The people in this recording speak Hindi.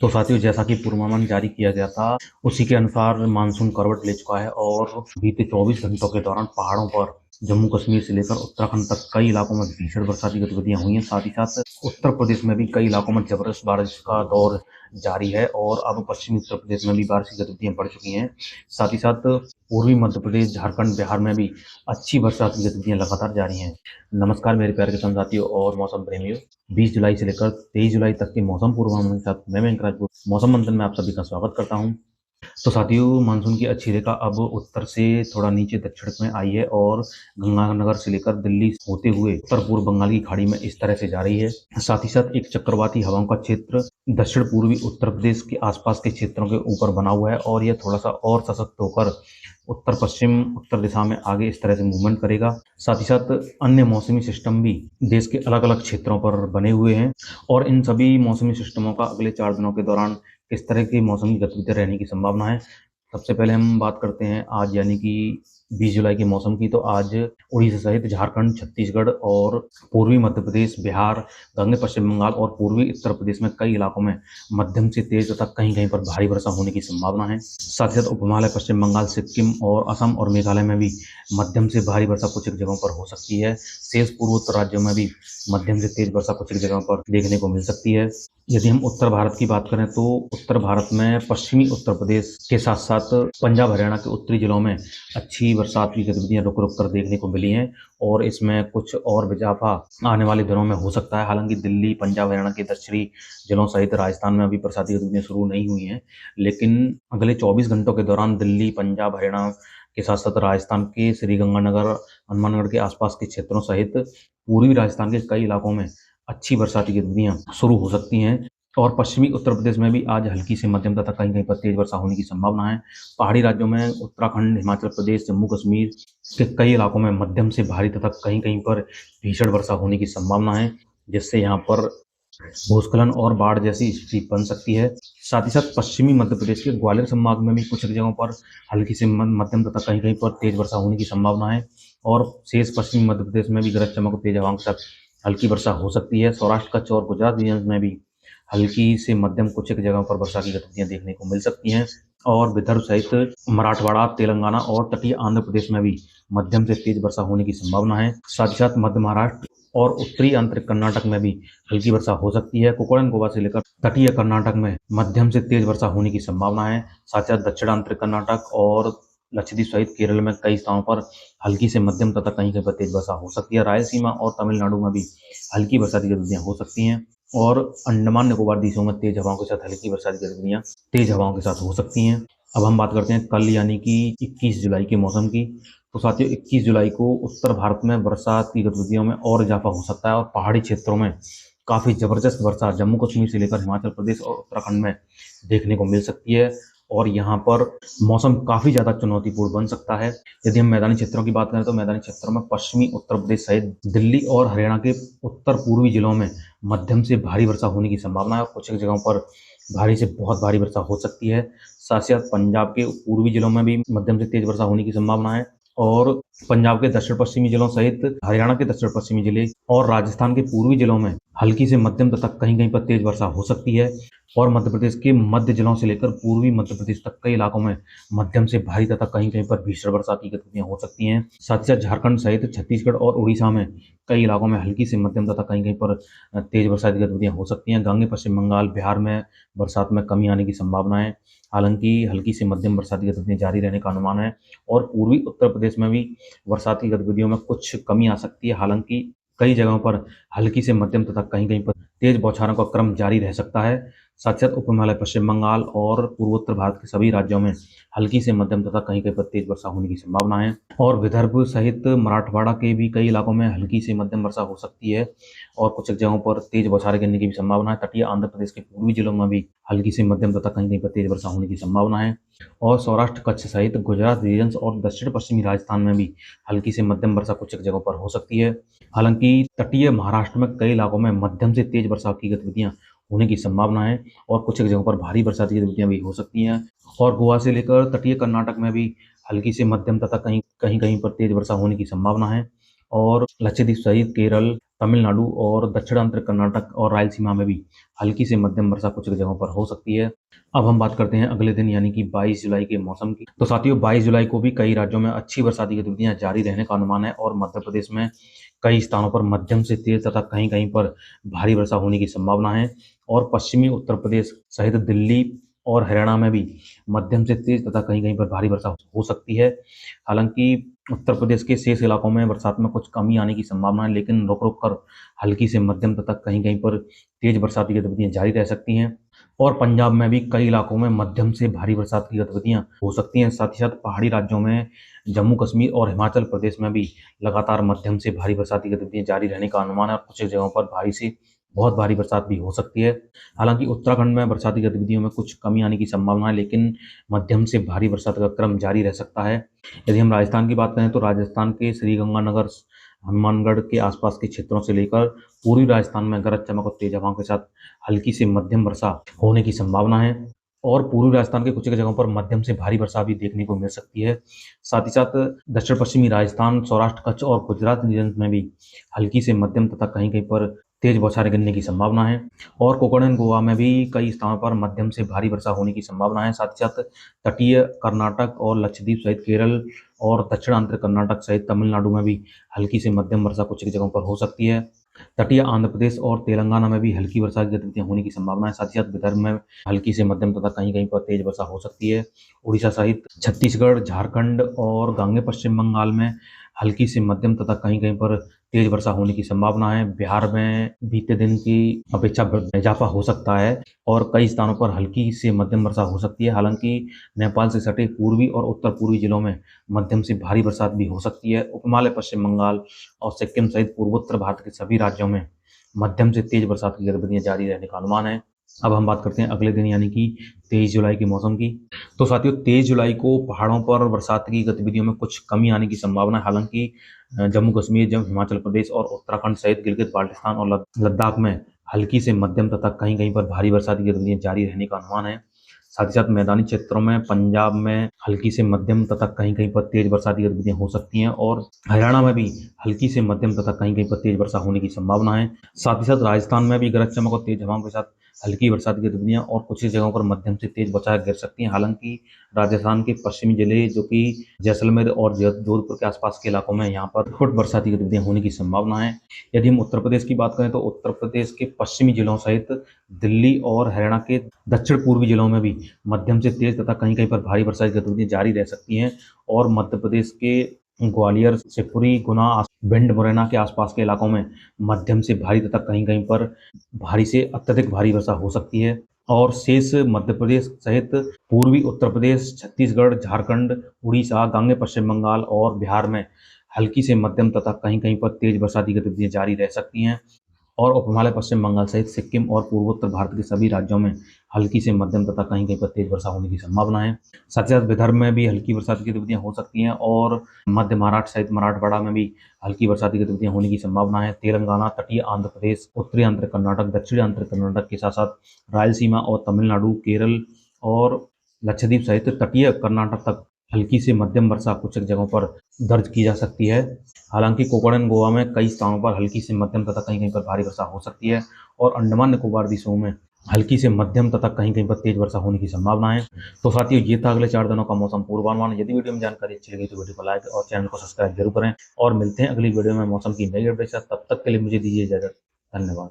तो साथियों, जैसा कि पूर्वानुमान जारी किया गया था, उसी के अनुसार मानसून करवट ले चुका है और बीते 24 घंटों के दौरान पहाड़ों पर जम्मू कश्मीर से लेकर उत्तराखंड तक कई इलाकों में भीषण बरसाती गतिविधियां हुई हैं। साथ ही साथ उत्तर प्रदेश में भी कई इलाकों में जबरदस्त बारिश का दौर जारी है और अब पश्चिमी उत्तर प्रदेश में भी बारिश की गतिविधियां बढ़ चुकी हैं। साथ ही साथ पूर्वी मध्य प्रदेश, झारखंड, बिहार में भी अच्छी बरसात की गतिविधियां लगातार जारी हैं। नमस्कार मेरे प्यारे किसान साथियों और मौसम प्रेमियों। 20 जुलाई से लेकर 23 जुलाई तक के मौसम पूर्वानुमान के साथ मैं वेंकट राजपूत मौसम मंथन में आप सभी का स्वागत करता हूं। तो साथियों, मानसून की अच्छी रेखा अब उत्तर से थोड़ा नीचे दक्षिण में आई है और गंगानगर से लेकर दिल्ली होते हुए उत्तर पूर्व बंगाल की खाड़ी में इस तरह से जा रही है। साथ ही साथ एक चक्रवाती हवाओं का क्षेत्र दक्षिण पूर्वी उत्तर प्रदेश के आसपास के क्षेत्रों के ऊपर बना हुआ है और यह थोड़ा सा और सशक्त होकर उत्तर पश्चिम उत्तर दिशा में आगे इस तरह से मूवमेंट करेगा। साथ ही साथ अन्य मौसमी सिस्टम भी देश के अलग अलग क्षेत्रों पर बने हुए हैं और इन सभी मौसमी सिस्टमों का अगले 4 दिनों के दौरान किस तरह की मौसमी गतिविधियां रहने की संभावना है। सबसे पहले हम बात करते हैं आज यानी कि 20 जुलाई के मौसम की। तो आज उड़ीसा सहित झारखंड, छत्तीसगढ़ और पूर्वी मध्य प्रदेश, बिहार, गंगे पश्चिम बंगाल और पूर्वी उत्तर प्रदेश में कई इलाकों में मध्यम से तेज तथा कहीं कहीं पर भारी वर्षा होने की संभावना है। साथ ही साथ उप हिमालय, पश्चिम बंगाल, सिक्किम और असम और मेघालय में भी मध्यम से भारी वर्षा कुछ एक जगहों पर हो सकती है। शेष पूर्वोत्तर राज्यों में भी मध्यम से तेज वर्षा कुछ एक जगहों पर देखने को मिल सकती है। यदि हम उत्तर भारत की बात करें तो उत्तर भारत में पश्चिमी उत्तर प्रदेश के साथ साथ पंजाब, हरियाणा के उत्तरी जिलों में अच्छी बरसात की गतिविधियां रुक रुक कर देखने को मिली हैं और इसमें कुछ और इजाफा आने वाले दिनों में हो सकता है। हालांकि दिल्ली, पंजाब, हरियाणा के दक्षिणी जिलों सहित राजस्थान में अभी बरसाती गतिविधियां शुरू नहीं हुई हैं, लेकिन अगले 24 घंटों के दौरान दिल्ली, पंजाब, हरियाणा के साथ साथ राजस्थान के श्रीगंगानगर, हनुमानगढ़ के आसपास के क्षेत्रों सहित पूर्वी राजस्थान के कई इलाकों में अच्छी बरसाती गतिविधियां शुरू हो सकती हैं और पश्चिमी उत्तर प्रदेश में भी आज हल्की से मध्यम तथा कहीं कहीं पर तेज वर्षा होने की संभावना है। पहाड़ी राज्यों में उत्तराखंड, हिमाचल प्रदेश, जम्मू कश्मीर के कई इलाकों में मध्यम से भारी तथा कहीं कहीं पर भीषण वर्षा होने की संभावना है, जिससे यहाँ पर भूस्खलन और बाढ़ जैसी स्थिति बन सकती है। साथ ही साथ पश्चिमी मध्य प्रदेश के ग्वालियर संभाग में भी कुछ जगहों पर हल्की से मध्यम तथा कहीं कहीं पर तेज वर्षा होने की संभावना है और शेष पश्चिमी मध्य प्रदेश में भी गरज चमक और तेज हवाओं के साथ हल्की वर्षा हो सकती है। सौराष्ट्र, कच्छ और गुजरात रीजन में भी हल्की से मध्यम कुछ एक जगहों पर वर्षा की गतिविधियां देखने को मिल सकती हैं और विदर्भ सहित मराठवाड़ा, तेलंगाना और तटीय आंध्र प्रदेश में भी मध्यम से तेज वर्षा होने की संभावना है। साथ ही साथ मध्य महाराष्ट्र और उत्तरी आंतरिक कर्नाटक में भी हल्की वर्षा हो सकती है। कोकण गोवा से लेकर तटीय कर्नाटक में मध्यम से तेज वर्षा होने की संभावना है। साथ ही साथ दक्षिण आंतरिक कर्नाटक और लक्षद्वीप सहित केरल में कई स्थानों पर हल्की से मध्यम तथा कहीं कहीं पर तेज वर्षा हो सकती है। रायलसीमा और तमिलनाडु में भी हल्की बरसाती गतिविधियां हो सकती हैं और अंडमान निकोबार द्वीपों में तेज हवाओं के साथ हल्की बरसाती गतिविधियां तेज हवाओं के साथ हो सकती हैं। अब हम बात करते हैं कल यानी कि 21 जुलाई के मौसम की। तो साथियों, 21 जुलाई को उत्तर भारत में बरसात की गतिविधियों में और इजाफा हो सकता है और पहाड़ी क्षेत्रों में काफी जबरदस्त वर्षा जम्मू कश्मीर से लेकर हिमाचल प्रदेश और उत्तराखंड में देखने को मिल सकती है और यहाँ पर मौसम काफी ज्यादा चुनौतीपूर्ण बन सकता है। यदि हम मैदानी क्षेत्रों की बात करें तो मैदानी क्षेत्रों में पश्चिमी उत्तर प्रदेश सहित दिल्ली और हरियाणा के उत्तर पूर्वी जिलों में मध्यम से भारी वर्षा होने की संभावना है और कुछ जगहों पर भारी से बहुत भारी वर्षा हो सकती है। साथ ही साथ पंजाब के पूर्वी जिलों में भी मध्यम से तेज वर्षा होने की संभावना है और पंजाब के दक्षिण पश्चिमी जिलों सहित हरियाणा के दक्षिण पश्चिमी जिले और राजस्थान के पूर्वी जिलों में हल्की से मध्यम तथा कहीं कहीं पर तेज वर्षा हो सकती है और मध्य प्रदेश के मध्य जिलों से लेकर पूर्वी मध्य प्रदेश तक कई इलाकों में मध्यम से भारी तथा कहीं कहीं पर भीषण बरसात की गतिविधियां हो सकती हैं। साथ ही साथ झारखंड सहित छत्तीसगढ़ और उड़ीसा में कई इलाकों में हल्की से मध्यम तथा कहीं कहीं पर तेज बरसात की गतिविधियां हो सकती हैं। गंगे पश्चिम बंगाल, बिहार में बरसात में कमी आने की संभावना है, हालांकि हल्की से मध्यम बरसात की गतिविधियां जारी रहने का अनुमान है और पूर्वी उत्तर प्रदेश में भी बरसात की गतिविधियों में कुछ कमी आ सकती है। हालांकि कई जगहों पर हल्की से मध्यम तथा कहीं कहीं पर तेज बौछारों का क्रम जारी रह सकता है। साथ साथ उप हिमालय, पश्चिम बंगाल और पूर्वोत्तर भारत के सभी राज्यों में हल्की से मध्यम तथा कहीं कहीं पर तेज वर्षा होने की संभावना है और विदर्भ सहित मराठवाड़ा के भी कई इलाकों में हल्की से मध्यम वर्षा हो सकती है और कुछ जगहों पर तेज बौछारें गिरने की भी संभावना है। तटीय आंध्र प्रदेश के पूर्वी जिलों में भी हल्की से मध्यम तथा कहीं कहीं पर तेज वर्षा होने की संभावना है और सौराष्ट्र, कच्छ सहित गुजरात रीजन और दक्षिण पश्चिमी राजस्थान में भी हल्की से मध्यम वर्षा कुछ जगहों पर हो सकती है। हालांकि तटीय महाराष्ट्र में कई इलाकों में मध्यम से तेज बरसात की गतिविधियां होने की संभावना है और कुछ जगहों पर भारी बरसात की गतिविधियां भी हो सकती हैं और गोवा से लेकर तटीय कर्नाटक में भी हल्की से मध्यम तथा कहीं कहीं पर तेज वर्षा होने की संभावना है और लक्षद्वीप सहित केरल, तमिलनाडु और दक्षिणांतर कर्नाटक और रायलसीमा में भी हल्की से मध्यम वर्षा कुछ जगहों पर हो सकती है। अब हम बात करते हैं अगले दिन यानी कि 22 जुलाई के मौसम की। तो साथियों 22 जुलाई को भी कई राज्यों में अच्छी बरसाती गतिविधियां जारी रहने का अनुमान है और मध्य प्रदेश में कई स्थानों पर मध्यम से तेज तथा कहीं-कहीं पर भारी वर्षा होने की संभावना है और पश्चिमी उत्तर प्रदेश सहित दिल्ली और हरियाणा में भी मध्यम से तेज तथा कहीं-कहीं पर भारी वर्षा हो सकती है। हालांकि उत्तर प्रदेश के शेष इलाकों में बरसात में कुछ कमी आने की संभावना है, लेकिन रुक-रुक कर हल्की से मध्यम तथा कहीं-कहीं पर तेज बरसाती गतिविधियां जारी रह सकती हैं और पंजाब में भी कई इलाकों में मध्यम से भारी बरसात की गतिविधियां हो सकती हैं। साथ ही साथ पहाड़ी राज्यों में जम्मू कश्मीर और हिमाचल प्रदेश में भी लगातार मध्यम से भारी बरसाती गतिविधियां जारी रहने का अनुमान है और कुछ जगहों पर भारी से बहुत भारी बरसात भी हो सकती है। हालांकि उत्तराखंड में बरसाती गतिविधियों में कुछ कमी आने की संभावना है, लेकिन मध्यम से भारी बरसात का क्रम जारी रह सकता है। यदि हम राजस्थान की बात करें तो राजस्थान के श्रीगंगानगर, हनुमानगढ़ के आसपास के क्षेत्रों से लेकर पूर्वी राजस्थान में गरज चमक और तेज हवाओं के साथ हल्की से मध्यम वर्षा होने की संभावना है और पूर्वी राजस्थान के कुछ जगहों पर मध्यम से भारी वर्षा भी देखने को मिल सकती है। साथ ही साथ दक्षिण पश्चिमी राजस्थान, सौराष्ट्र, कच्छ और गुजरात रीजन में भी हल्की से मध्यम तथा कहीं-कहीं पर तेज बौछारें गिरने की संभावना है और कोकण एंड गोवा में भी कई स्थानों पर मध्यम से भारी वर्षा होने की संभावना है। साथ ही साथ तटीय कर्नाटक और लक्षद्वीप सहित केरल और दक्षिणांतर कर्नाटक सहित तमिलनाडु में भी हल्की से मध्यम वर्षा कुछ जगहों पर हो सकती है। तटीय आंध्र प्रदेश और तेलंगाना में भी हल्की वर्षा की गतिविधियां होने की संभावना है। साथ ही साथ विदर्भ में हल्की से मध्यम तथा कहीं-कहीं पर तेज वर्षा हो सकती है। उड़ीसा सहित छत्तीसगढ़, झारखंड और गांगे पश्चिम बंगाल में हल्की से मध्यम तथा कहीं-कहीं पर तेज वर्षा होने की संभावना है। बिहार में बीते दिन की अपेक्षा इजाफा हो सकता है और कई स्थानों पर हल्की से मध्यम वर्षा हो सकती है। हालांकि नेपाल से सटे पूर्वी और उत्तर पूर्वी जिलों में मध्यम से भारी बरसात भी हो सकती है। उपहिमालय पश्चिम बंगाल और सिक्किम सहित पूर्वोत्तर भारत के सभी राज्यों में मध्यम से तेज बरसात की गतिविधियां जारी रहने का अनुमान है। अब हम बात करते हैं अगले दिन यानी कि 23 जुलाई के मौसम की। तो साथियों 23 जुलाई को पहाड़ों पर बरसात की गतिविधियों में कुछ कमी आने की संभावना है। हालांकि जम्मू कश्मीर, हिमाचल प्रदेश और उत्तराखंड सहित गिलगित बाल्टिस्तान और लद्दाख में हल्की से मध्यम तथा कहीं-कहीं पर भारी बरसात की गतिविधियां जारी रहने का अनुमान है। साथ ही साथ मैदानी क्षेत्रों में पंजाब में हल्की से मध्यम तथा कहीं-कहीं पर तेज बरसात की गतिविधियां हो सकती हैं और हरियाणा में भी हल्की से मध्यम तथा कहीं-कहीं पर तेज वर्षा होने की संभावना है। साथ ही साथ राजस्थान में भी गरज चमक और तेज हवाओं के साथ हल्की बरसात की गतिविधियां और कुछ ही जगहों पर मध्यम से तेज बौछारें गिर सकती हैं। हालांकि राजस्थान के पश्चिमी जिले जो कि जैसलमेर और जोधपुर के आसपास के इलाकों में यहाँ पर फुट बरसाती गतिविधियां होने की संभावना है। यदि हम उत्तर प्रदेश की बात करें तो उत्तर प्रदेश के पश्चिमी जिलों सहित दिल्ली और हरियाणा के दक्षिण पूर्वी जिलों में भी मध्यम से तेज तथा कहीं-कहीं पर भारी वर्षा की गतिविधियां जारी रह सकती हैं और मध्य प्रदेश के ग्वालियर, शिवपुरी, गुना, भिंड, मुरैना के आसपास के इलाकों में मध्यम से भारी तथा कहीं-कहीं पर भारी से अत्यधिक भारी वर्षा हो सकती है और शेष मध्य प्रदेश सहित पूर्वी उत्तर प्रदेश, छत्तीसगढ़, झारखंड, उड़ीसा, गांगे पश्चिम बंगाल और बिहार में हल्की से मध्यम तथा कहीं-कहीं पर तेज बरसाती गतिविधियां जारी रह सकती हैं और उपहिमालय पश्चिम बंगाल सहित सिक्किम और पूर्वोत्तर भारत के सभी राज्यों में हल्की से मध्यम तथा कहीं-कहीं पर तेज वर्षा होने की संभावना है। साथ ही साथ विदर्भ में भी हल्की बरसात की गतिविधियां हो सकती हैं और मध्य महाराष्ट्र सहित मराठवाड़ा में भी हल्की बरसात की गतिविधियां होने की संभावना है। तेलंगाना, तटीय आंध्र प्रदेश, उत्तरी आंध्र कर्नाटक, दक्षिणी आंध्र कर्नाटक के साथ-साथ रायलसीमा और तमिलनाडु, केरल और लक्षद्वीप सहित तटीय कर्नाटक तक हल्की से मध्यम वर्षा कुछ जगहों पर दर्ज की जा सकती है। हालांकि कोकण एंड गोवा में कई स्थानों पर हल्की से मध्यम तथा कहीं-कहीं पर भारी वर्षा हो सकती है और अंडमान निकोबार द्वीपों में हल्की से मध्यम तथा कहीं-कहीं पर तेज वर्षा होने की संभावना है। तो साथियों ये था अगले 4 दिनों का मौसम पूर्वानुमान। यदि वीडियो में जानकारी अच्छी लगी तो वीडियो को लाइक और चैनल को सब्सक्राइब जरूर करें और मिलते हैं अगली वीडियो में मौसम की नई अपडेट के साथ। तब तक के लिए मुझे दीजिए इजाजत। धन्यवाद।